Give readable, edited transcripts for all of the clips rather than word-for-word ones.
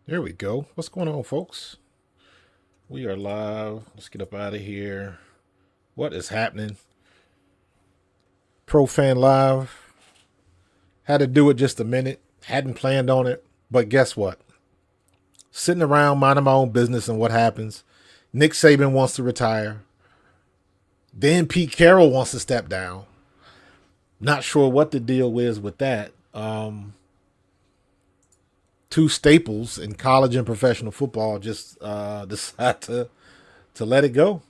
There we go. What's going on, folks? We are live. Let's get up out of here. What is happening? Pro Fan Live. Had to do it just a minute. Hadn't planned on it. But guess what? Sitting around minding my own business and what happens. Nick Saban wants to retire. Then Pete Carroll wants to step down. Not sure what the deal is with that. Two staples in college and professional football just decide to let it go.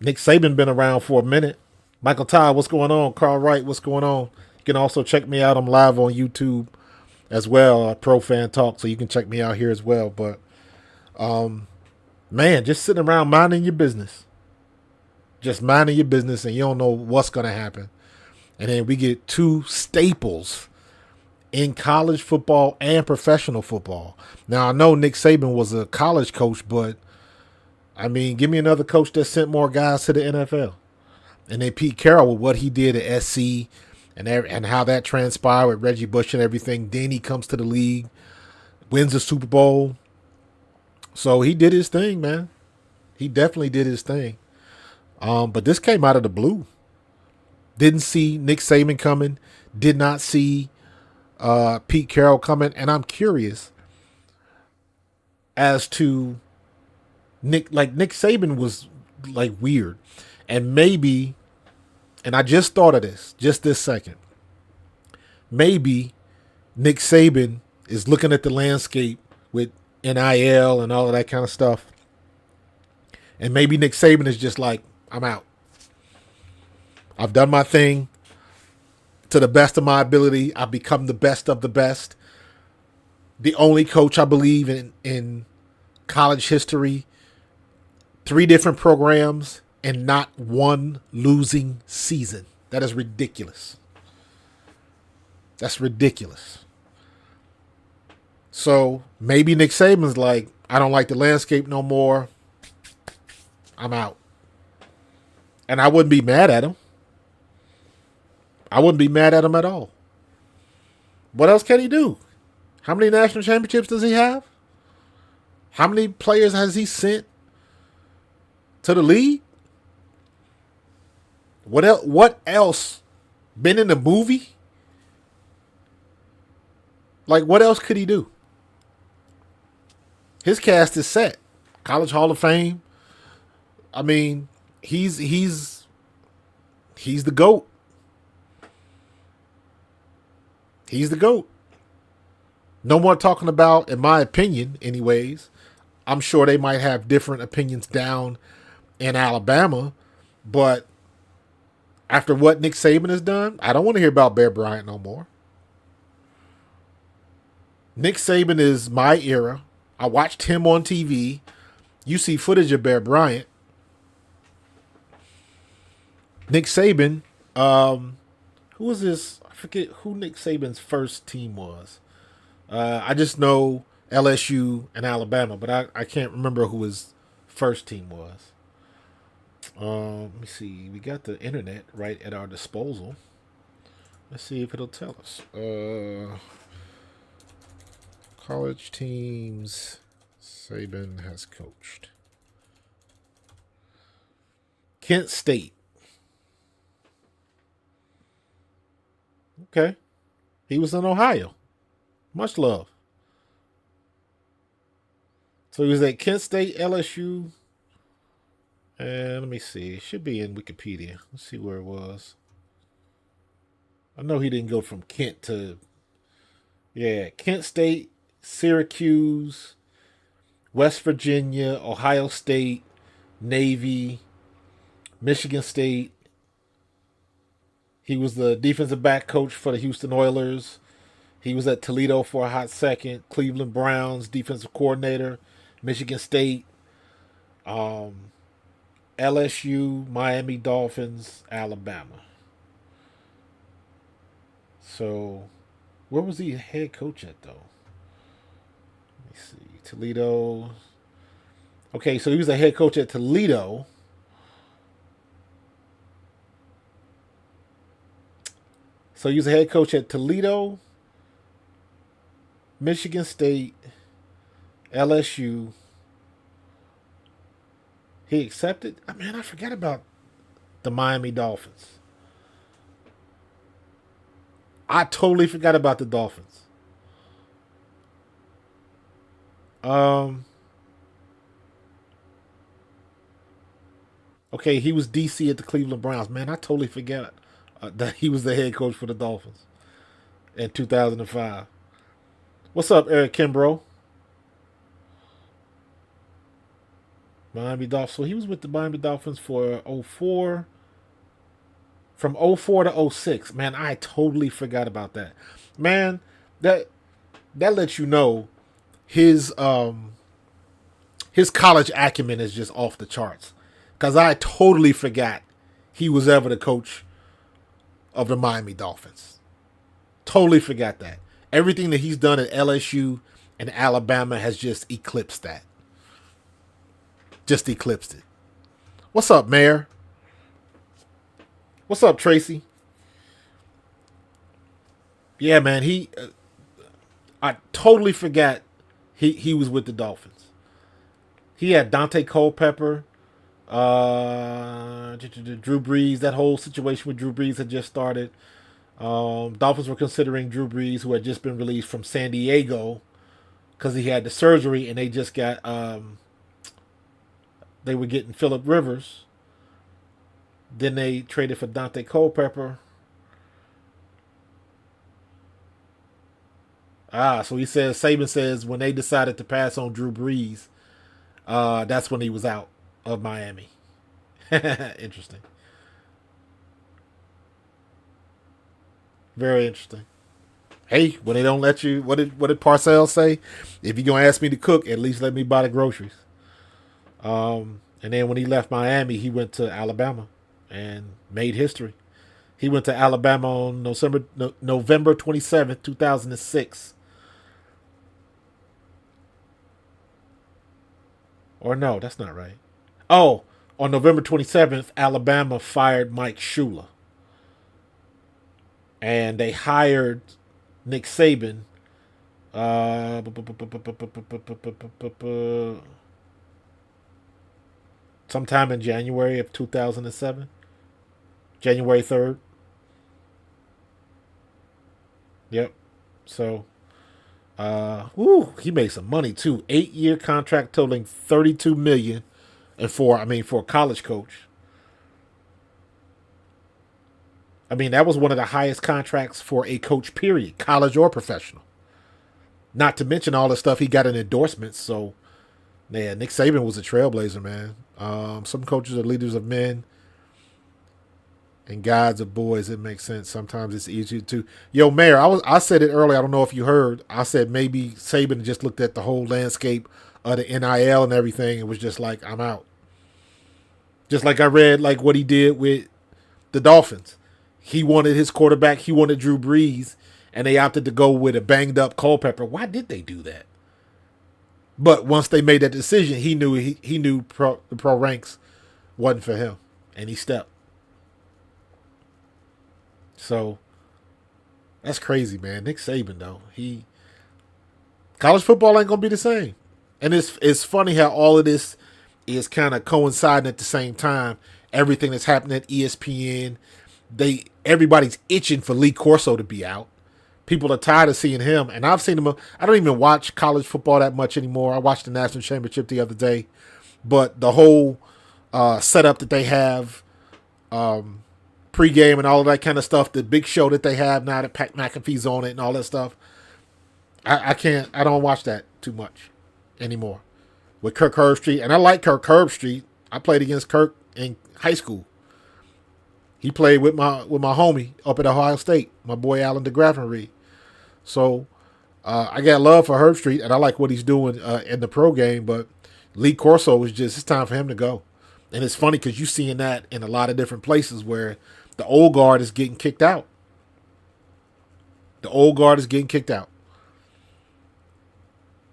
Nick Saban been around for a minute. Michael Todd, what's going on? Carl Wright, what's going on? You can also check me out. I'm live on YouTube as well, Pro Fan Talk, so you can check me out here as well. But man, just sitting around minding your business. Just minding your business and you don't know what's gonna happen. And then we get two staples in college football and professional football. Now I know Nick Saban was a college coach, but I mean, give me another coach that sent more guys to the NFL. And then Pete Carroll with what he did at SC and how that transpired with Reggie Bush and everything. Then he comes to the league, wins the Super Bowl. So he did his thing, man. He definitely did his thing. But this came out of the blue. Didn't see Nick Saban coming. Did not see Pete Carroll coming. And I'm curious as to Nick Saban was like weird. And maybe, and I just thought of this, just this second. Maybe Nick Saban is looking at the landscape with NIL and all of that kind of stuff. And maybe Nick Saban is just like, I'm out. I've done my thing to the best of my ability. I've become the best of the best. The only coach I believe in college history. 3 different programs and not one losing season. That is ridiculous. That's ridiculous. So maybe Nick Saban's like, I don't like the landscape no more. I'm out. And I wouldn't be mad at him. I wouldn't be mad at him at all. What else can he do? How many national championships does he have? How many players has he sent to the league? What else? Been in a movie? Like, what else could he do? His cast is set. College Hall of Fame. I mean, he's the GOAT. He's the GOAT. No more talking about, in my opinion, anyways. I'm sure they might have different opinions down in Alabama, but after what Nick Saban has done, I don't want to hear about Bear Bryant no more. Nick Saban is my era. I watched him on TV. You see footage of Bear Bryant. Nick Saban, who was this? I forget who Nick Saban's first team was. I just know LSU and Alabama, but I can't remember who his first team was. Let me see. We got the internet right at our disposal. Let's see if it'll tell us. College teams Saban has coached. Kent State. Okay. He was in Ohio. Much love. So he was at Kent State, LSU. And let me see. It should be in Wikipedia. Let's see where it was. I know he didn't go from Kent to. Yeah, Kent State, Syracuse, West Virginia, Ohio State, Navy, Michigan State. He was the defensive back coach for the Houston Oilers. He was at Toledo for a hot second. Cleveland Browns defensive coordinator. Michigan State. LSU, Miami Dolphins, Alabama. So, where was he head coach at, though? Let me see. Toledo. Okay, so he was a head coach at Toledo. So he was a head coach at Toledo, Michigan State, LSU. He accepted. Man, I forgot about the Miami Dolphins. I totally forgot about the Dolphins. Okay, he was DC at the Cleveland Browns. Man, I totally forgot that he was the head coach for the Dolphins in 2005. What's up, Eric Kimbrough? Miami Dolphins. So he was with the Miami Dolphins for '04. From '04 to '06. Man, I totally forgot about that. Man, that lets you know his college acumen is just off the charts. Because I totally forgot he was ever the coach of the Miami Dolphins. Totally forgot that. Everything that he's done at LSU and Alabama has just eclipsed that. Just eclipsed it. What's up, Mayor? What's up, Tracy? Yeah, man. I totally forgot he was with the Dolphins. He had Dante Culpepper, Drew Brees. That whole situation with Drew Brees had just started. Dolphins were considering Drew Brees, who had just been released from San Diego because he had the surgery, and they just got they were getting Phillip Rivers. Then they traded for Dante Culpepper. So he says, Saban says when they decided to pass on Drew Brees, that's when he was out of Miami. Interesting. Very interesting. Hey, when they don't let you, what did Parcells say? If you're gonna ask me to cook, at least let me buy the groceries. And then when he left Miami, he went to Alabama and made history. He went to Alabama on November 27th, 2006. Or no, that's not right. Oh, on November 27th, Alabama fired Mike Shula. And they hired Nick Saban sometime in January of 2007. January 3rd. Yep. So, he made some money too. 8-year contract totaling $32 million, and for a college coach. That was one of the highest contracts for a coach, period, college or professional. Not to mention all the stuff he got in endorsements. So, yeah, Nick Saban was a trailblazer, man. Some coaches are leaders of men and guides of boys. It makes sense. Sometimes it's easier to. Yo, Mayor, I said it earlier. I don't know if you heard. I said maybe Saban just looked at the whole landscape of the NIL and everything and was just like, I'm out. Just like I read like what he did with the Dolphins. He wanted his quarterback. He wanted Drew Brees, and they opted to go with a banged up Culpepper. Why did they do that? But once they made that decision, he knew the pro ranks wasn't for him, and he stepped. So that's crazy, man. Nick Saban, though, college football ain't gonna be the same, and it's funny how all of this is kind of coinciding at the same time. Everything that's happening at ESPN, everybody's itching for Lee Corso to be out. People are tired of seeing him, and I've seen him. I don't even watch college football that much anymore. I watched the national championship the other day, but the whole setup that they have, pregame and all of that kind of stuff, the big show that they have now that Pat McAfee's on it and all that stuff, I don't watch that too much anymore. With Kirk Herbstreit, and I like Kirk Herbstreit. I played against Kirk in high school. He played with my homie up at Ohio State, my boy Alan DeGraffenreid. So I got love for Herbstreit, and I like what he's doing in the pro game. But Lee Corso it's time for him to go. And it's funny because you're seeing that in a lot of different places where the old guard is getting kicked out. The old guard is getting kicked out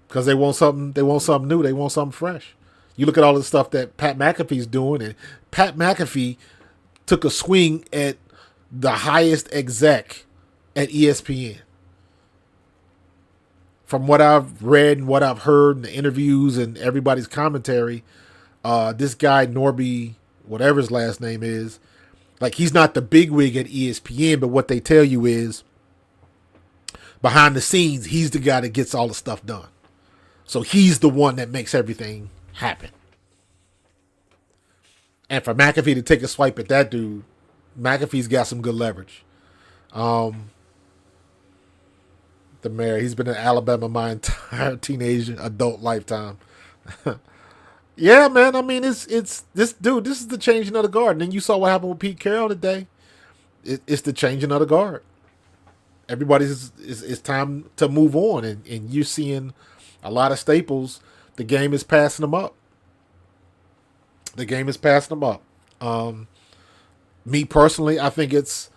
because they want something. They want something new. They want something fresh. You look at all the stuff that Pat McAfee's doing, and Pat McAfee took a swing at the highest exec at ESPN. from what I've read and what I've heard in the interviews and everybody's commentary, this guy Norby, whatever his last name is, like he's not the bigwig at ESPN, but what they tell you is behind the scenes, he's the guy that gets all the stuff done. So he's the one that makes everything happen. And for McAfee to take a swipe at that dude, McAfee's got some good leverage. The mayor, he's been in Alabama my entire teenage adult lifetime. Yeah, man. I mean, it's this dude. This is the changing of the guard. And then you saw what happened with Pete Carroll today. It's the changing of the guard. Everybody's it's time to move on, and you're seeing a lot of staples. The game is passing them up. The game is passing them up. Me personally, I think it's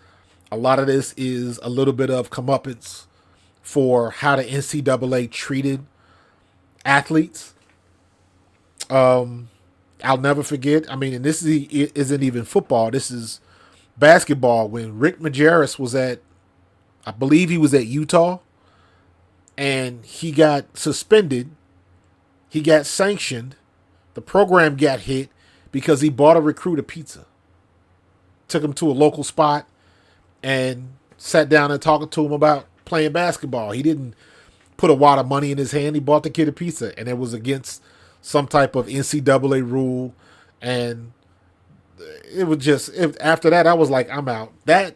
a lot of this is a little bit of comeuppance for how the NCAA treated athletes. I'll never forget. I mean, and this isn't even football. This is basketball. When Rick Majerus was I believe he was at Utah, and he got suspended. He got sanctioned. The program got hit because he bought a recruit a pizza. Took him to a local spot and sat down and talked to him about playing basketball. He didn't put a wad of money in his hand. He bought the kid a pizza, and it was against some type of NCAA rule. And it was just, after that, I was like, I'm out. That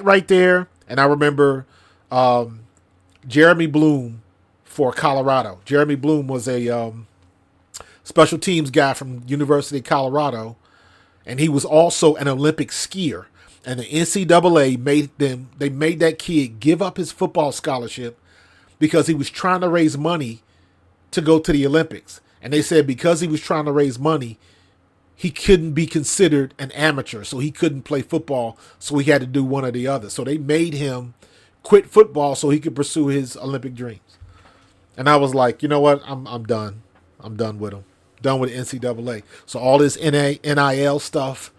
right there. And I remember Jeremy Bloom for Colorado. Jeremy Bloom was a special teams guy from University of Colorado, and he was also an Olympic skier. And the NCAA made that kid give up his football scholarship because he was trying to raise money to go to the Olympics. And they said because he was trying to raise money, he couldn't be considered an amateur, so he couldn't play football, so he had to do one or the other. So they made him quit football so he could pursue his Olympic dreams. And I was like, you know what? I'm done. I'm done with him. Done with the NCAA. So all this NIL stuff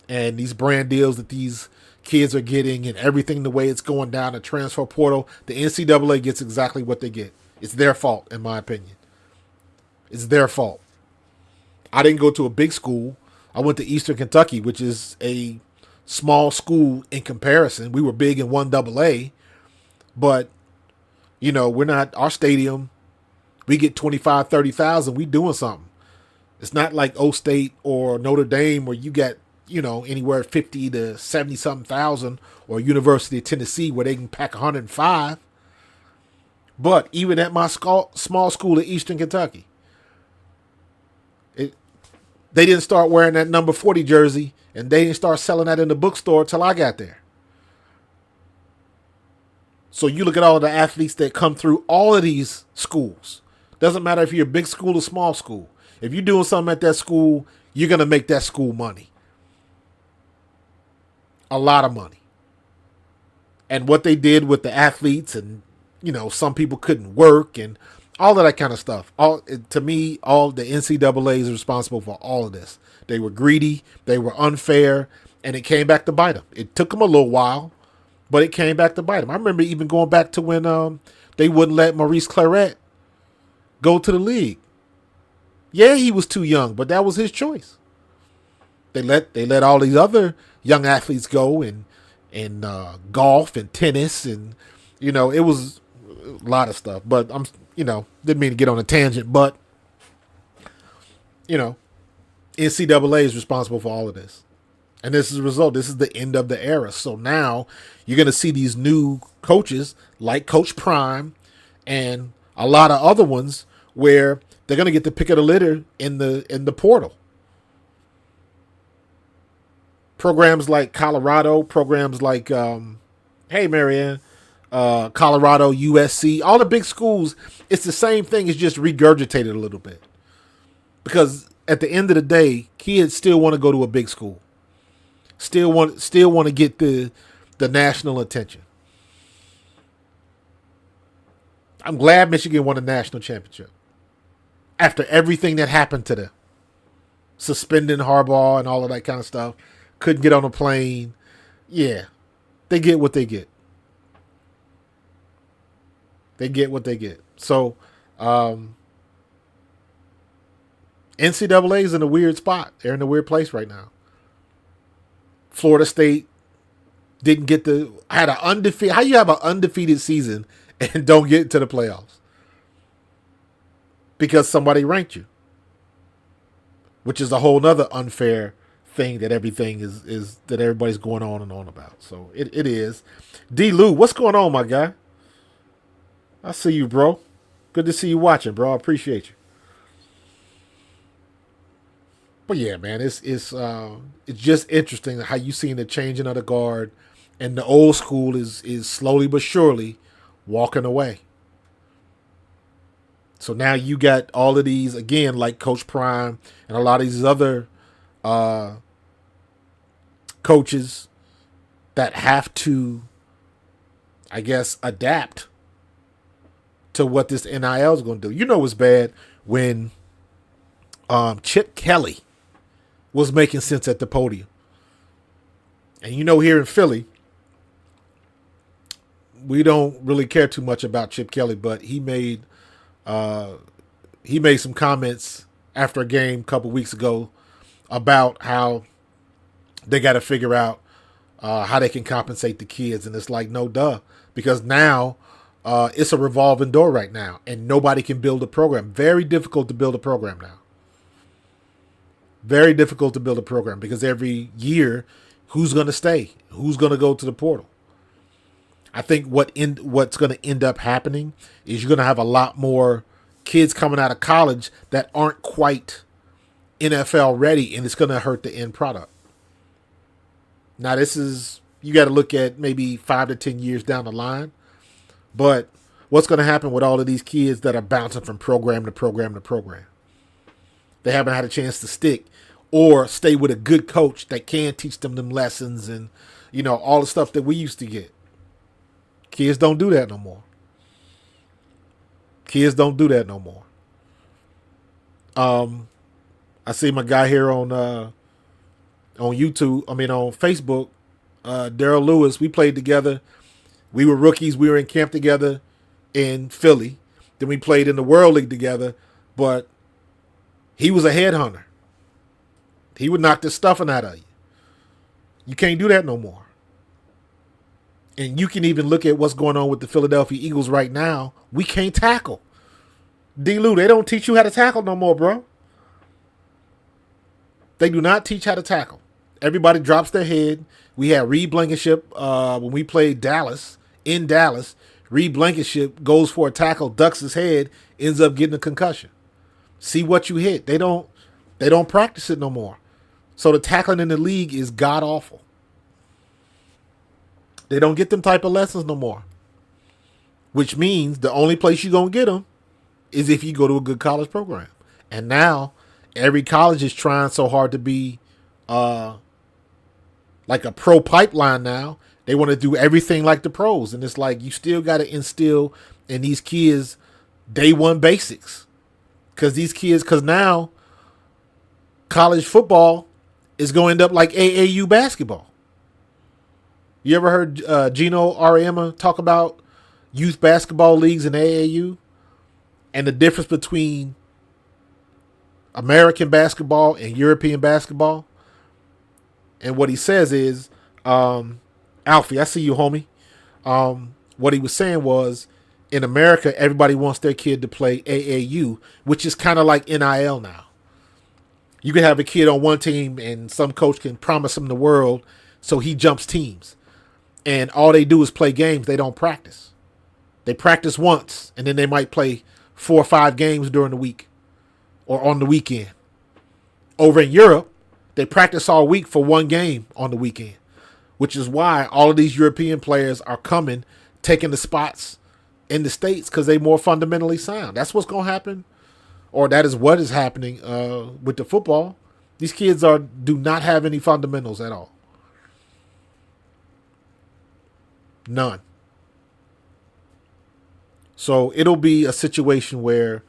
and these brand deals that these kids are getting and everything the way it's going down the transfer portal, the NCAA gets exactly what they get. It's their fault, in my opinion. It's their fault. I didn't go to a big school. I went to Eastern Kentucky, which is a small school in comparison. We were big in 1AA, but, you know, we're not, our stadium, we get 25, 30,000, we doing something. It's not like O State or Notre Dame where you got, you know, anywhere 50 to 70-something thousand, or University of Tennessee where they can pack 105. But even at my small school at Eastern Kentucky, they didn't start wearing that number 40 jersey, and they didn't start selling that in the bookstore till I got there. So you look at all of the athletes that come through all of these schools. Doesn't matter if you're a big school or small school. If you're doing something at that school, you're going to make that school money. A lot of money. And what they did with the athletes, and, you know, some people couldn't work and all of that kind of stuff. To me, all the NCAA is responsible for all of this. They were greedy, they were unfair, and it came back to bite them. It took them a little while, but it came back to bite them. I remember even going back to when they wouldn't let Maurice Claret go to the league. Yeah, he was too young, but that was his choice. They let all these other young athletes go in golf and tennis, and, you know, it was a lot of stuff. But didn't mean to get on a tangent, but, you know, NCAA is responsible for all of this. And this is a result. This is the end of the era. So now you're going to see these new coaches like Coach Prime and a lot of other ones where they're going to get the pick of the litter in the portal. Programs like Colorado, programs like, hey, Marianne, Colorado, USC, all the big schools, it's the same thing. It's just regurgitated a little bit. Because at the end of the day, kids still want to go to a big school. Still want to get the national attention. I'm glad Michigan won a national championship. After everything that happened to them. Suspending Harbaugh and all of that kind of stuff. Couldn't get on a plane. Yeah. They get what they get. They get what they get. So NCAA is in a weird spot. They're in a weird place right now. Florida State didn't get had an undefeated. How you have an undefeated season and don't get to the playoffs? Because somebody ranked you, which is a whole nother unfair thing that everything is that everybody's going on and on about. So it is. D. Lou, what's going on, my guy? I see you, bro. Good to see you watching, bro. I appreciate you. But yeah, man, it's just interesting how you seeing the changing of the guard, and the old school is slowly but surely walking away. So now you got all of these, again, like Coach Prime and a lot of these other coaches that have to, I guess, adapt to what this NIL is going to do. You know what's bad when Chip Kelly was making sense at the podium. And you know, here in Philly, we don't really care too much about Chip Kelly, but he made some comments after a game a couple weeks ago about how they got to figure out how they can compensate the kids. And it's like, no duh, because now it's a revolving door right now, and nobody can build a program. Very difficult to build a program now. Very difficult to build a program because every year, who's going to stay? Who's going to go to the portal? I think what's going to end up happening is you're going to have a lot more kids coming out of college that aren't quite NFL ready, and it's going to hurt the end product. Now, you got to look at maybe 5 to 10 years down the line, but what's going to happen with all of these kids that are bouncing from program to program to program? They haven't had a chance to stick or stay with a good coach that can teach them lessons and, all the stuff that we used to get. Kids don't do that no more. I see my guy here on YouTube. On Facebook, Daryl Lewis. We played together. We were rookies. We were in camp together in Philly. Then we played in the World League together. But he was a headhunter. He would knock the stuffing out of you. You can't do that no more. And you can even look at what's going on with the Philadelphia Eagles right now. We can't tackle. D-Lou, they don't teach you how to tackle no more, bro. They do not teach how to tackle. Everybody drops their head. We had Reed Blankenship when we played Dallas, in Dallas. Reed Blankenship goes for a tackle, ducks his head, ends up getting a concussion. See what you hit. They don't practice it no more. So the tackling in the league is god-awful. They don't get them type of lessons no more. Which means the only place you're going to get them is if you go to a good college program. And now every college is trying so hard to be like a pro pipeline now. They want to do everything like the pros. And it's like you still got to instill in these kids day one basics. Because now college football is going to end up like AAU basketball. You ever heard Gino Auriemma talk about youth basketball leagues in AAU and the difference between American basketball and European basketball? And what he says is, Alfie, I see you, homie. What he was saying was, in America, everybody wants their kid to play AAU, which is kind of like NIL now. You can have a kid on one team and some coach can promise him the world, so he jumps teams. And all they do is play games. They don't practice. They practice once, and then they might play 4 or 5 games during the week or on the weekend. Over in Europe, they practice all week for 1 game on the weekend, which is why all of these European players are coming, taking the spots in the States because they're more fundamentally sound. That's what's going to happen, or that is what is happening with the football. These kids do not have any fundamentals at all. None. So it'll be a situation where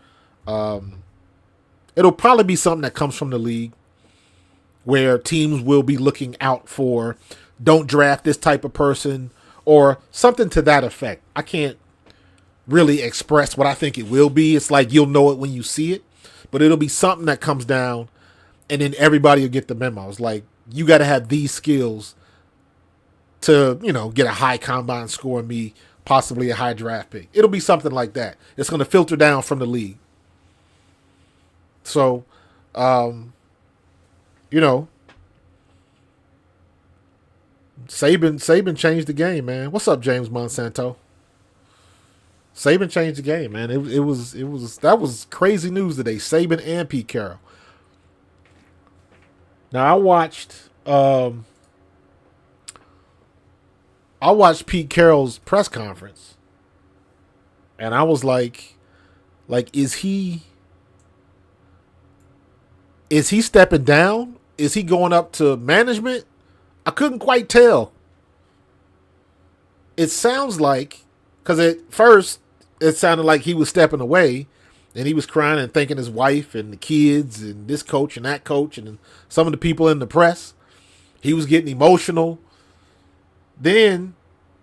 it'll probably be something that comes from the league where teams will be looking out for, don't draft this type of person or something to that effect. I can't really express what I think it will be. It's like you'll know it when you see it, but it'll be something that comes down and then everybody will get the memo. It's like you got to have these skills to, get a high combine score and be possibly a high draft pick. It'll be something like that. It's going to filter down from the league. So, Saban changed the game, man. What's up, James Monsanto? Saban changed the game, man. That was crazy news today. Saban and Pete Carroll. Now I watched Pete Carroll's press conference, and I was like, is he stepping down? Is he going up to management? I couldn't quite tell. It sounds like, because at first it sounded like he was stepping away, and he was crying and thanking his wife and the kids and this coach and that coach and some of the people in the press. He was getting emotional. Then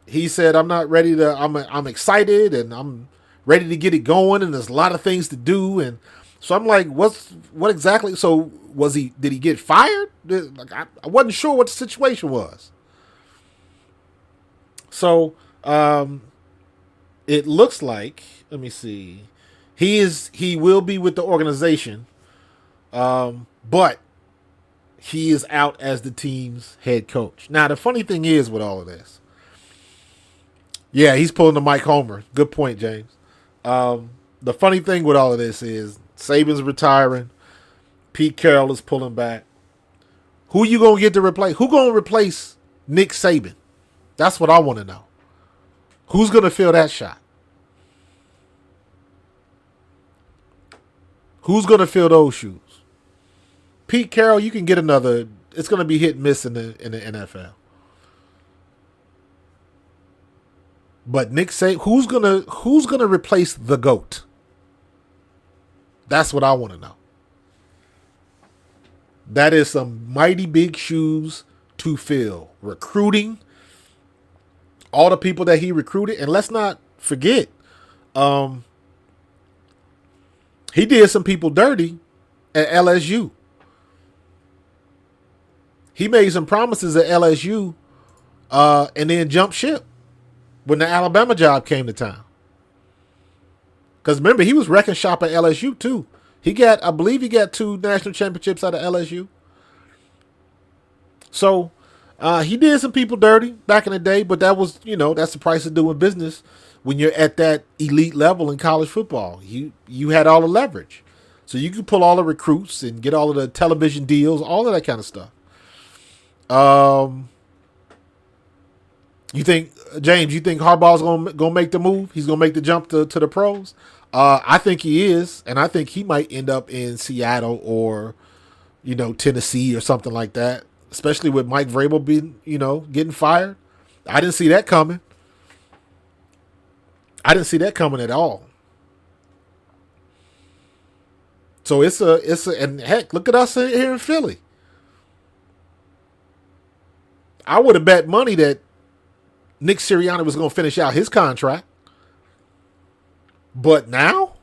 he said, I'm not ready to, I'm excited and I'm ready to get it going and there's a lot of things to do. And so I'm like, what exactly? So did he get fired? Like, I wasn't sure what the situation was. So, it looks like, let me see. He will be with the organization. But he is out as the team's head coach. Now, the funny thing is with all of this. Yeah, he's pulling the Mike Homer. Good point, James. The funny thing with all of this is Saban's retiring. Pete Carroll is pulling back. Who you going to get to replace? Who going to replace Nick Saban? That's what I want to know. Who's going to fill that shot? Who's going to fill those shoes? Pete Carroll, you can get another. It's going to be hit and miss in the NFL. But Nick Saban, who's gonna replace the GOAT? That's what I want to know. That is some mighty big shoes to fill. Recruiting, all the people that he recruited, and let's not forget, he did some people dirty at LSU. He made some promises at LSU, and then jumped ship when the Alabama job came to town. Because remember, he was wrecking shop at LSU too. I believe he got 2 national championships out of LSU. So he did some people dirty back in the day, but that was, that's the price of doing business when you're at that elite level in college football. You had all the leverage. So you could pull all the recruits and get all of the television deals, all of that kind of stuff. You think, James, Harbaugh's gonna make the move? He's gonna make the jump to the pros? I think he is, and I think he might end up in Seattle or, Tennessee or something like that. Especially with Mike Vrabel being, getting fired. I didn't see that coming. I didn't see that coming at all. So and heck, look at us here in Philly. I would have bet money that Nick Sirianni was going to finish out his contract. But now,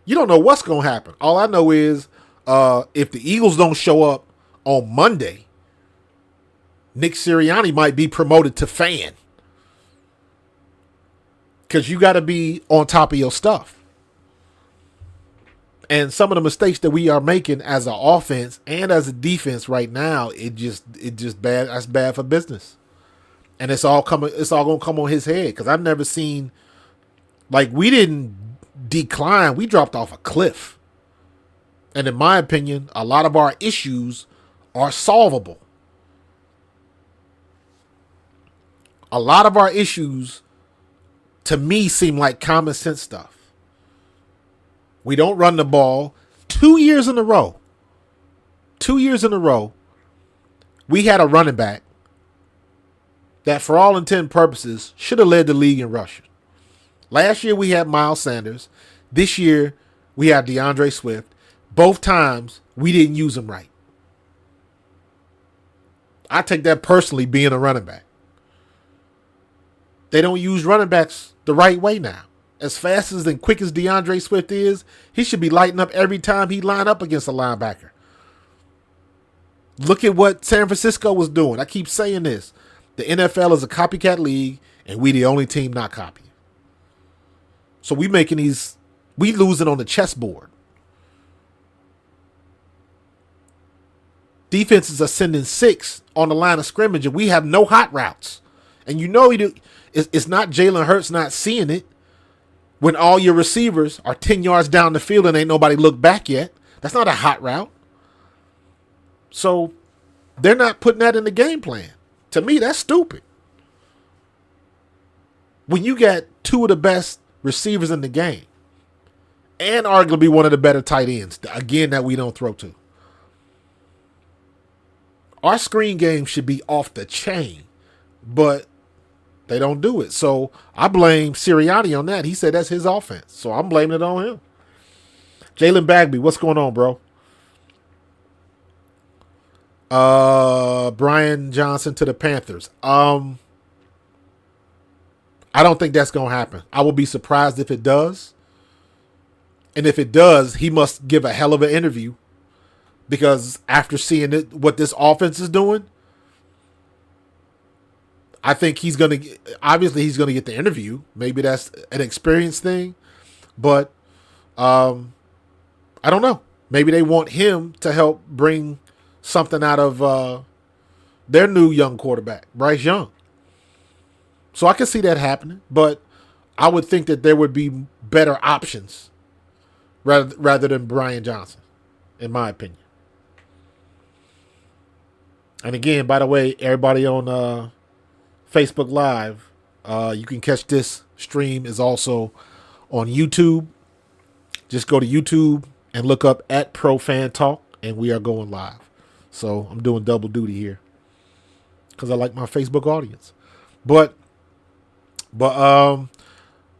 you don't know what's going to happen. All I know is if the Eagles don't show up on Monday, Nick Sirianni might be promoted to fan. Because you got to be on top of your stuff. And some of the mistakes that we are making as an offense and as a defense right now, it just bad. That's bad for business. And it's all going to come on his head. Because I've never seen, we didn't decline. We dropped off a cliff. And in my opinion, a lot of our issues are solvable. A lot of our issues, to me, seem like common sense stuff. We don't run the ball 2 years in a row. 2 years in a row, we had a running back that, for all intent and purposes, should have led the league in rushing. Last year, we had Miles Sanders. This year, we have DeAndre Swift. Both times, we didn't use him right. I take that personally, being a running back. They don't use running backs the right way now. As fast as and quick as DeAndre Swift is, he should be lighting up every time he line up against a linebacker. Look at what San Francisco was doing. I keep saying this. The NFL is a copycat league, and we the only team not copying. So we losing on the chessboard. Defenses are sending 6 on the line of scrimmage, and we have no hot routes. And it's not Jalen Hurts not seeing it when all your receivers are 10 yards down the field and ain't nobody looked back yet. That's not a hot route. So they're not putting that in the game plan. To me, that's stupid. When you got 2 of the best receivers in the game and arguably one of the better tight ends, again, that we don't throw to. Our screen game should be off the chain, but they don't do it. So I blame Sirianni on that. He said that's his offense. So I'm blaming it on him. Jalen Bagby, what's going on, bro? Brian Johnson to the Panthers. I don't think that's going to happen. I will be surprised if it does. And if it does, he must give a hell of an interview. Because after seeing what this offense is doing, I think he's going to get the interview. Maybe that's an experience thing. But I don't know. Maybe they want him to help bring something out of their new young quarterback, Bryce Young. So I can see that happening. But I would think that there would be better options rather than Brian Johnson, in my opinion. And again, by the way, everybody on Facebook Live, you can catch this stream is also on YouTube. Just go to YouTube and look up at Profan Talk, and we are going live. So I'm doing double duty here because I like my Facebook audience. But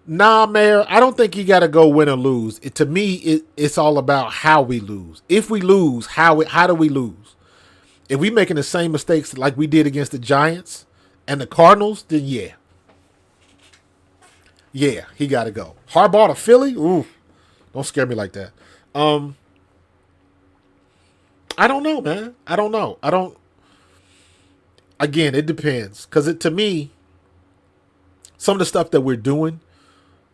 nah, Mayor, I don't think you got to go win or lose. To me, it's all about how we lose. If we lose, how do we lose? If we making the same mistakes like we did against the Giants and the Cardinals, then yeah. Yeah, he got to go. Harbaugh to Philly? Ooh, don't scare me like that. I don't know, man. I don't know. Again, it depends. Because to me, some of the stuff that we're doing,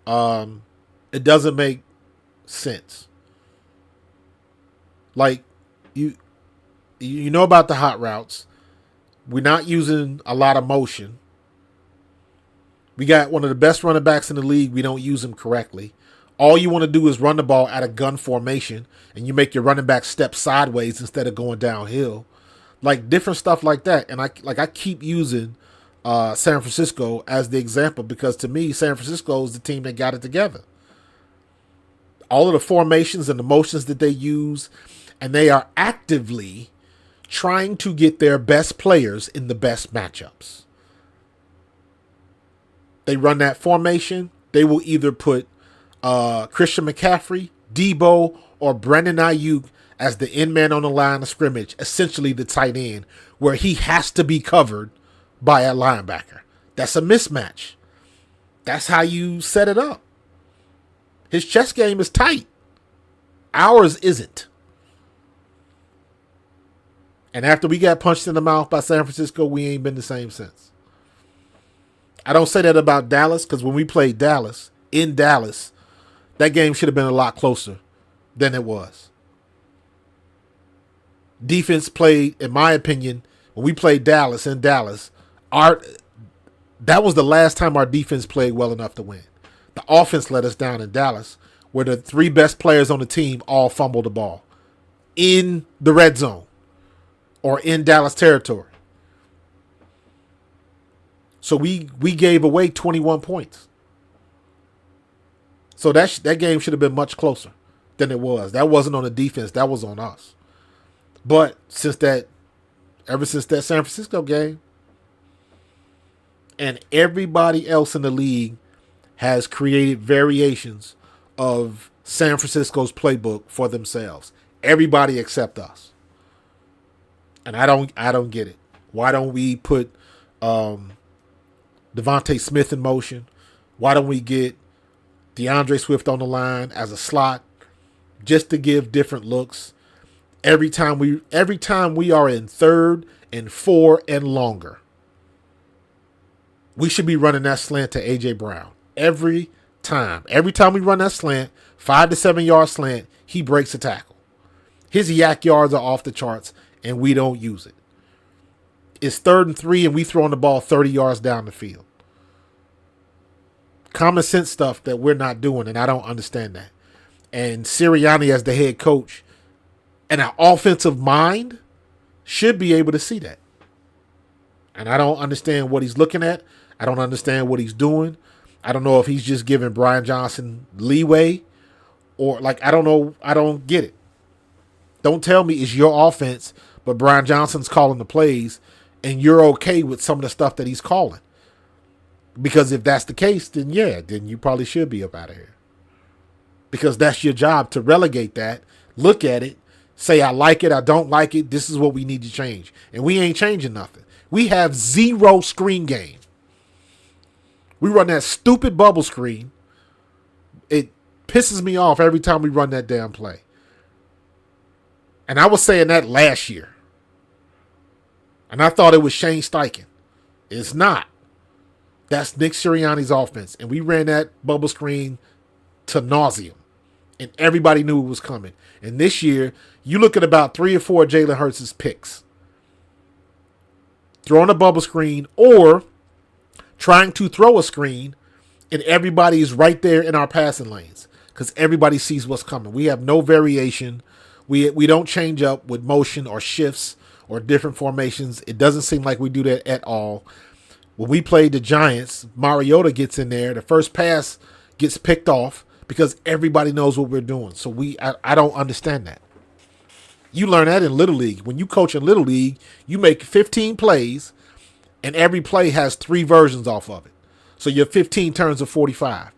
it doesn't make sense. Like, you know about the hot routes. We're not using a lot of motion. We got one of the best running backs in the league. We don't use him correctly. All you want to do is run the ball at a gun formation, and you make your running back step sideways instead of going downhill. Like different stuff like that. And I keep using San Francisco as the example because to me, San Francisco is the team that got it together. All of the formations and the motions that they use, and they are actively trying to get their best players in the best matchups. They run that formation. They will either put Christian McCaffrey, Debo, or Brandon Ayuk as the end man on the line of scrimmage, essentially the tight end, where he has to be covered by a linebacker. That's a mismatch. That's how you set it up. His chess game is tight. Ours isn't. And after we got punched in the mouth by San Francisco, we ain't been the same since. I don't say that about Dallas because when we played Dallas, in Dallas, that game should have been a lot closer than it was. Defense played, in my opinion, when we played Dallas in Dallas, that was the last time our defense played well enough to win. The offense let us down in Dallas, where the 3 best players on the team all fumbled the ball in the red zone or in Dallas territory. So we gave away 21 points. So that game should have been much closer than it was. That wasn't on the defense. That was on us. But ever since that San Francisco game, and everybody else in the league has created variations of San Francisco's playbook for themselves. Everybody except us. And I don't get it. Why don't we put Devontae Smith in motion? Why don't we get DeAndre Swift on the line as a slot just to give different looks. Every time we are in 3rd and 4 and longer, we should be running that slant to A.J. Brown. Every time. Every time we run that slant, 5 to 7 yard slant, he breaks a tackle. His yak yards are off the charts, and we don't use it. It's 3rd and 3, and we throwing the ball 30 yards down the field. Common sense stuff that we're not doing, and I don't understand that. And Sirianni, as the head coach, and an offensive mind, should be able to see that. And I don't understand what he's looking at. I don't understand what he's doing. I don't know if he's just giving Brian Johnson leeway, or I don't know. I don't get it. Don't tell me it's your offense, but Brian Johnson's calling the plays, and you're okay with some of the stuff that he's calling. Because if that's the case, then you probably should be up out of here. Because that's your job, to relegate that, look at it, say I like it, I don't like it, this is what we need to change. And we ain't changing nothing. We have 0 screen game. We run that stupid bubble screen. It pisses me off every time we run that damn play. And I was saying that last year. And I thought it was Shane Steichen. It's not. That's Nick Sirianni's offense. And we ran that bubble screen to nauseum. And everybody knew it was coming. And this year, you look at about 3 or 4 Jalen Hurts' picks. Throwing a bubble screen or trying to throw a screen, and everybody is right there in our passing lanes because everybody sees what's coming. We have no variation. We don't change up with motion or shifts or different formations. It doesn't seem like we do that at all. When we played the Giants, Mariota gets in there. The first pass gets picked off because everybody knows what we're doing. So I don't understand that. You learn that in Little League. When you coach in Little League, you make 15 plays, and every play has 3 versions off of it. So your 15 turns of 45.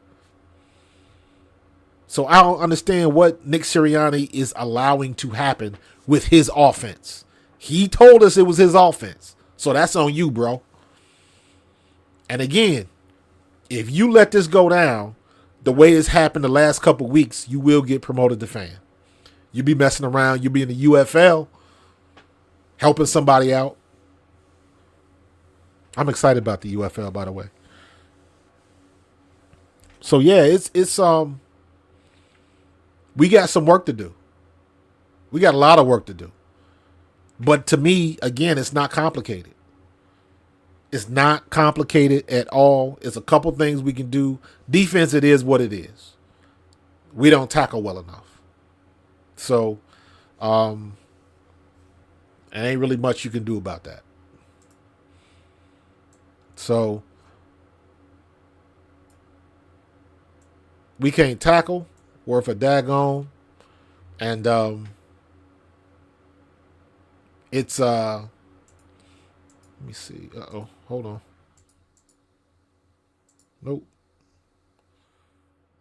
So I don't understand what Nick Sirianni is allowing to happen with his offense. He told us it was his offense. So that's on you, bro. And again, if you let this go down the way it's happened the last couple weeks, you will get promoted to fan. You'll be messing around. You'll be in the UFL helping somebody out. I'm excited about the UFL, by the way. So yeah, it's we got some work to do. We got a lot of work to do. But to me, again, it's not complicated. It's not complicated at all. It's a couple things we can do. Defense, it is what it is. We don't tackle well enough. So, there ain't really much you can do about that. So, we can't tackle worth a daggone. And, it's, let me see. Uh-oh. Hold on. Nope.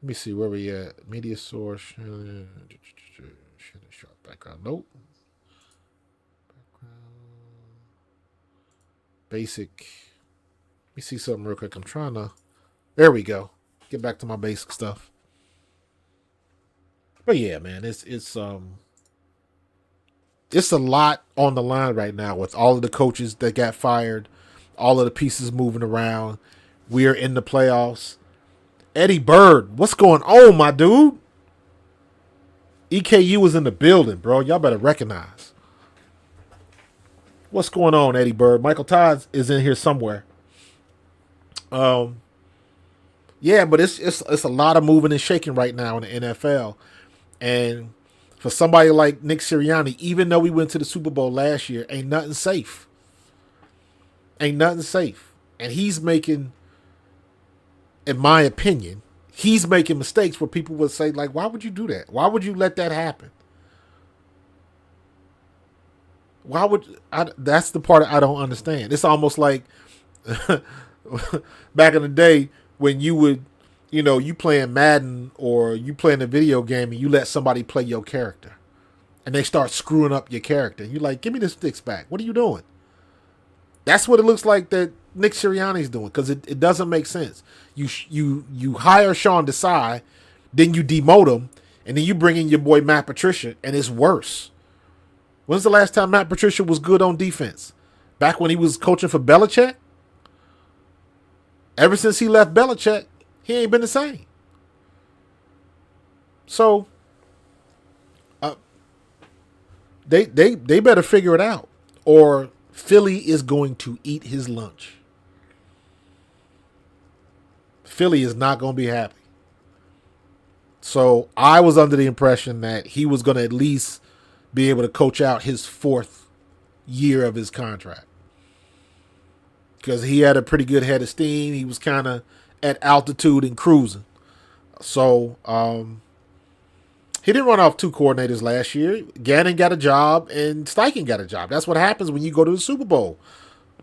Let me see where we at. Media source. Sharp background. Nope. Background. Basic. Let me see something real quick. I'm trying to. There we go. Get back to my basic stuff. But yeah, man, it's a lot on the line right now with all of the coaches that got fired, all of the pieces moving around. We are in the playoffs. Eddie Bird, what's going on, my dude? EKU was in the building, bro. Y'all better recognize. What's going on, Eddie Bird? Michael Todd is in here somewhere. Yeah, but it's a lot of moving and shaking right now in the NFL. And for somebody like Nick Sirianni, even though we went to the Super Bowl last year, ain't nothing safe. Ain't nothing safe. And he's making, in my opinion, he's making mistakes where people would say, like, why would you do that? Why would you let that happen? That's the part I don't understand. It's almost like back in the day when you would, you playing Madden or you playing a video game and you let somebody play your character and they start screwing up your character. And you're like, give me the sticks back. What are you doing? That's what it looks like that Nick Sirianni's doing, because it doesn't make sense. You hire Sean Desai, then you demote him, and then you bring in your boy Matt Patricia, and it's worse. When's the last time Matt Patricia was good on defense? Back when he was coaching for Belichick? Ever since he left Belichick, he ain't been the same. So, they better figure it out, or Philly is going to eat his lunch. Philly is not going to be happy. So I was under the impression that he was going to at least be able to coach out his 4th year of his contract, because he had a pretty good head of steam. He was kind of at altitude and cruising. So he didn't run off 2 coordinators last year. Gannon got a job and Steichen got a job. That's what happens when you go to the Super Bowl.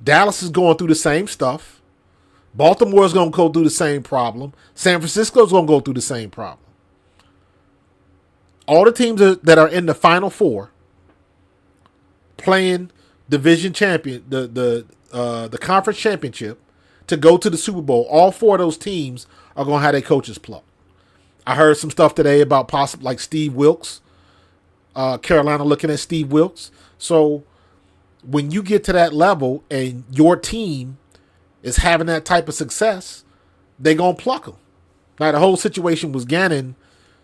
Dallas is going through the same stuff. Baltimore is going to go through the same problem. San Francisco is going to go through the same problem. All the teams that are in the Final Four playing division champion, the conference championship, to go to the Super Bowl, all 4 of those teams are going to have their coaches plucked. I heard some stuff today about possible, like Steve Wilks, Carolina looking at Steve Wilks. So when you get to that level and your team is having that type of success, they're going to pluck them. Now, the whole situation with Gannon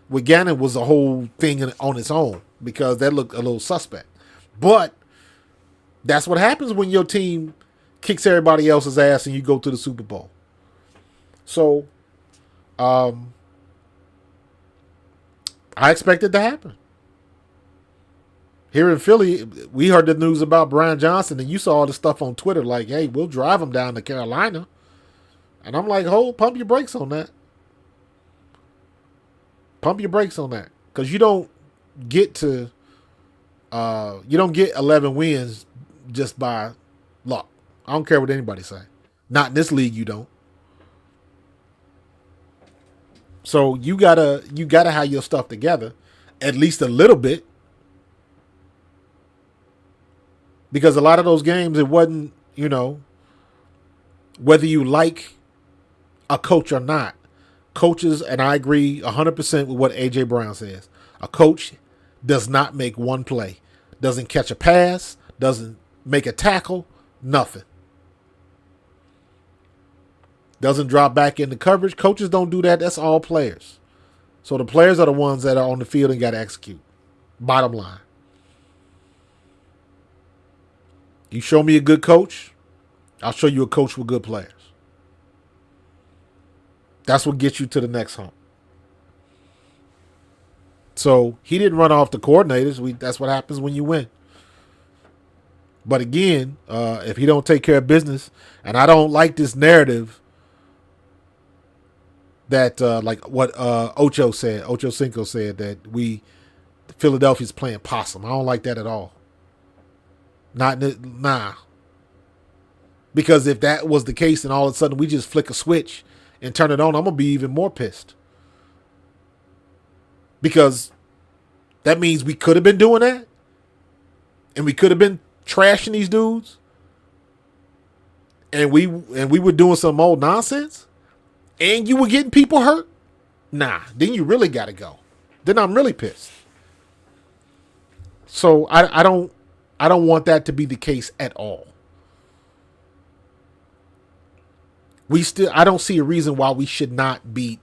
was a whole thing on its own, because that looked a little suspect. But that's what happens when your team kicks everybody else's ass and you go to the Super Bowl. So, I expect it to happen. Here in Philly, we heard the news about Brian Johnson, and you saw all the stuff on Twitter like, hey, we'll drive him down to Carolina. And I'm like, pump your brakes on that. Pump your brakes on that. Because you don't get 11 wins just by luck. I don't care what anybody say. Not in this league, you don't. So you gotta have your stuff together, at least a little bit. Because a lot of those games, it wasn't, whether you like a coach or not. Coaches, and I agree 100% with what A.J. Brown says, a coach does not make one play. Doesn't catch a pass, doesn't make a tackle, nothing. Doesn't drop back into coverage. Coaches don't do that. That's all players. So the players are the ones that are on the field and got to execute. Bottom line. You show me a good coach, I'll show you a coach with good players. That's what gets you to the next hump. So he didn't run off the coordinators. That's what happens when you win. But again, if he don't take care of business, and I don't like this narrative that like what Ocho Cinco said, that Philadelphia's playing possum. I don't like that at all. Nah. Because if that was the case and all of a sudden we just flick a switch and turn it on, I'm going to be even more pissed. Because that means we could have been doing that. And we could have been trashing these dudes. And we were doing some old nonsense. And you were getting people hurt. Nah, then you really got to go. Then I'm really pissed. So I don't want that to be the case at all. I don't see a reason why we should not beat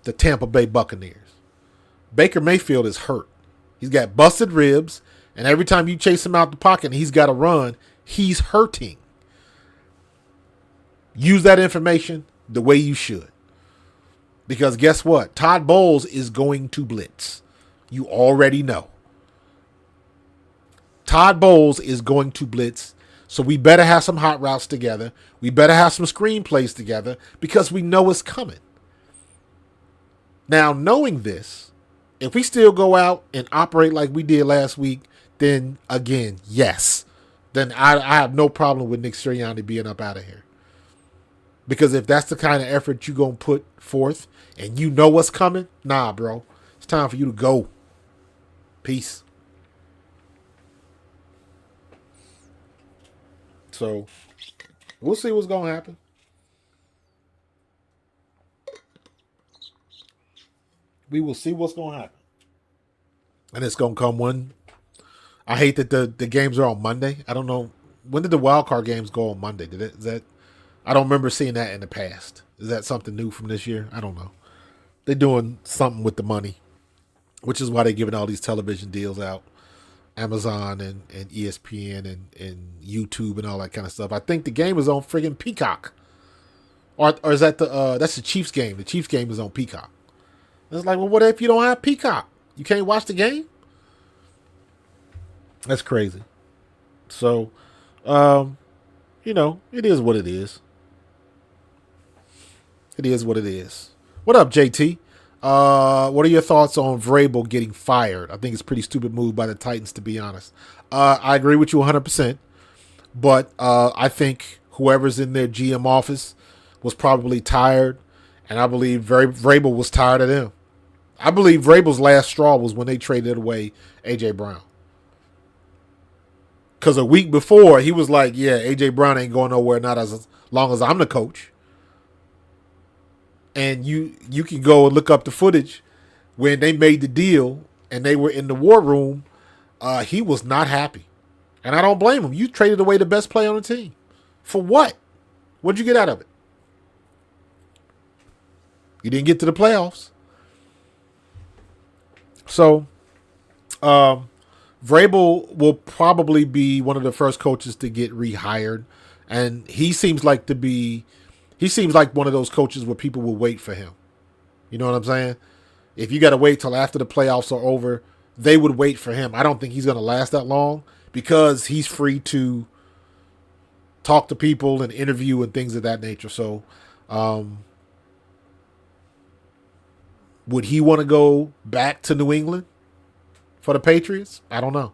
the Tampa Bay Buccaneers. Baker Mayfield is hurt. He's got busted ribs, and every time you chase him out the pocket and he's got to run, he's hurting. Use that information the way you should. Because guess what? Todd Bowles is going to blitz. You already know. Todd Bowles is going to blitz. So we better have some hot routes together. We better have some screenplays together because we know it's coming. Now, knowing this, if we still go out and operate like we did last week, then again, yes. Then I have no problem with Nick Sirianni being up out of here. Because if that's the kind of effort you're going to put forth and you know what's coming, nah, bro. It's time for you to go. Peace. So we'll see what's going to happen. We will see what's going to happen. And it's going to come when. I hate that the games are on Monday. I don't know. When did the wild card games go on Monday? Is that? I don't remember seeing that in the past. Is that something new from this year? I don't know. They're doing something with the money, which is why they're giving all these television deals out. Amazon and ESPN and YouTube and all that kind of stuff. I think the game is on friggin' Peacock. Or is that that's the Chiefs game. The Chiefs game is on Peacock. It's like, well, what if you don't have Peacock? You can't watch the game? That's crazy. So, it is what it is. It is what it is. What up, JT? What are your thoughts on Vrabel getting fired? I think it's a pretty stupid move by the Titans, to be honest. I agree with you 100%. But I think whoever's in their GM office was probably tired. And I believe Vrabel was tired of them. I believe Vrabel's last straw was when they traded away A.J. Brown. Because a week before, he was like, yeah, A.J. Brown ain't going nowhere, not as long as I'm the coach. And you can go and look up the footage when they made the deal and they were in the war room. He was not happy. And I don't blame him. You traded away the best player on the team. For what? What'd you get out of it? You didn't get to the playoffs. So, Vrabel will probably be one of the first coaches to get rehired. And he seems like one of those coaches where people will wait for him. You know what I'm saying? If you got to wait till after the playoffs are over, they would wait for him. I don't think he's going to last that long because he's free to talk to people and interview and things of that nature. So, would he want to go back to New England for the Patriots? I don't know.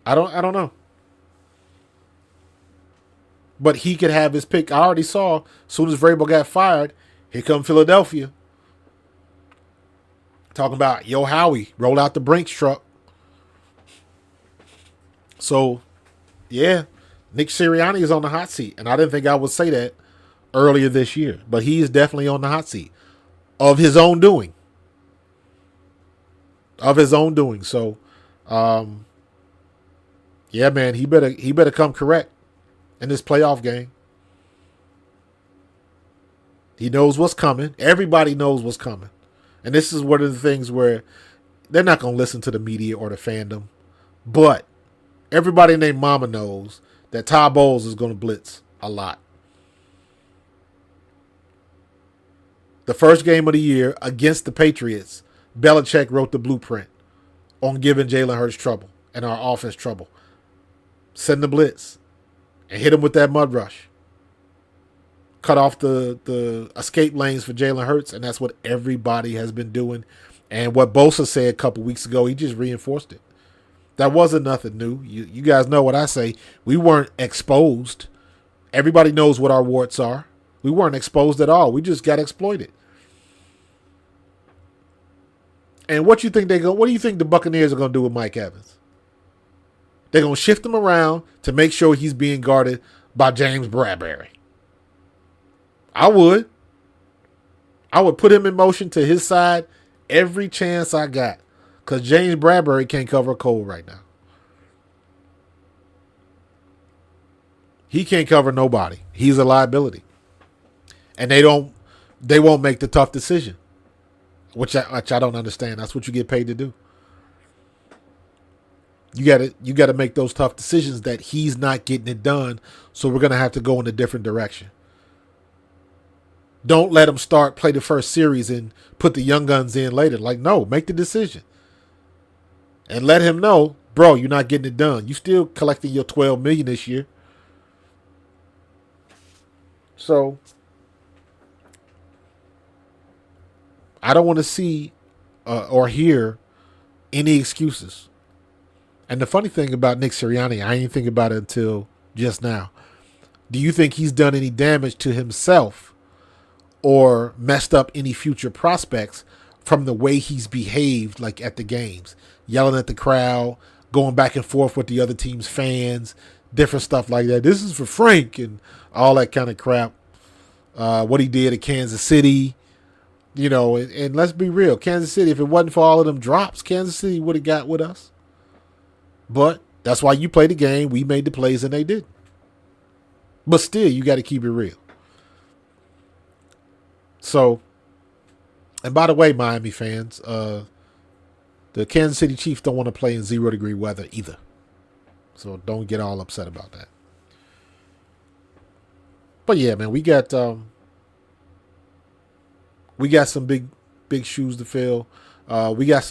I don't know. But he could have his pick. I already saw, as soon as Vrabel got fired, here come Philadelphia. Talking about, yo, Howie, roll out the Brinks truck. So, yeah, Nick Sirianni is on the hot seat. And I didn't think I would say that earlier this year. But he is definitely on the hot seat of his own doing. So, yeah, man, he better come correct in this playoff game. He knows what's coming. Everybody knows what's coming. And this is one of the things where they're not going to listen to the media or the fandom. But everybody named Mama knows that Todd Bowles is going to blitz a lot. The first game of the year against the Patriots, Belichick wrote the blueprint on giving Jalen Hurts trouble and our offense trouble. Send the blitz and hit him with that mud rush. Cut off the escape lanes for Jalen Hurts, and that's what everybody has been doing. And what Bosa said a couple weeks ago, he just reinforced it. That wasn't nothing new. You guys know what I say. We weren't exposed. Everybody knows what our warts are. We weren't exposed at all. We just got exploited. And what do you think the Buccaneers are going to do with Mike Evans? They're going to shift him around to make sure he's being guarded by James Bradbury. I would put him in motion to his side every chance I got. Because James Bradbury can't cover a cold right now. He can't cover nobody. He's a liability. And they won't make the tough decision. Which I don't understand. That's what you get paid to do. You got to make those tough decisions that he's not getting it done. So we're going to have to go in a different direction. Don't let him play the first series and put the young guns in later. Like, no, make the decision. And let him know, bro, you're not getting it done. You still collecting your $12 million this year. So I don't want to see or hear any excuses. And the funny thing about Nick Sirianni, I ain't think about it until just now. Do you think he's done any damage to himself or messed up any future prospects from the way he's behaved, like at the games, yelling at the crowd, going back and forth with the other team's fans, different stuff like that. This is for Frank and all that kind of crap. What he did at Kansas City, and let's be real. Kansas City, if it wasn't for all of them drops, Kansas City would have got with us. But that's why you play the game. We made the plays and they did. But still, you got to keep it real. So, and by the way, Miami fans, the Kansas City Chiefs don't want to play in 0-degree weather either. So don't get all upset about that. But yeah, man, we got some big shoes to fill. We got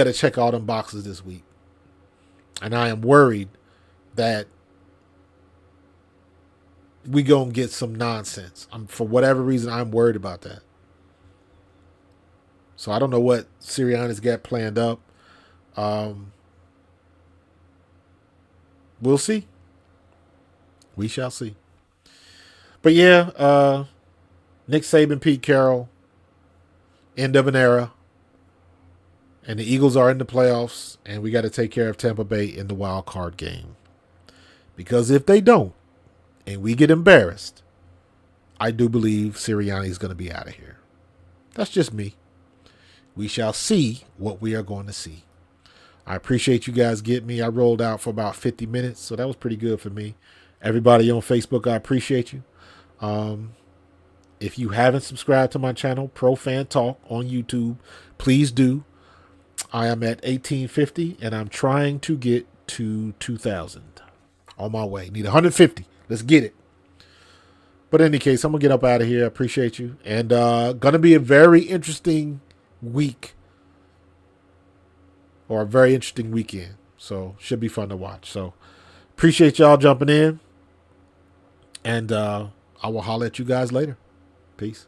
to check all them boxes this week. And I am worried that we going to get some nonsense. For whatever reason, I'm worried about that. So I don't know what Sirianni's got planned up. We'll see. We shall see. But yeah, Nick Saban, Pete Carroll, end of an era. And the Eagles are in the playoffs, and we got to take care of Tampa Bay in the wild card game. Because if they don't, and we get embarrassed, I do believe Sirianni is going to be out of here. That's just me. We shall see what we are going to see. I appreciate you guys getting me. I rolled out for about 50 minutes, so that was pretty good for me. Everybody on Facebook, I appreciate you. If you haven't subscribed to my channel, Pro Fan Talk on YouTube, please do. I am at 1850, and I'm trying to get to 2,000. On my way. Need 150. Let's get it. But in any case, I'm going to get up out of here. I appreciate you. And going to be a very interesting week. Or a very interesting weekend. So, should be fun to watch. So, appreciate y'all jumping in. And I will holler at you guys later. Peace.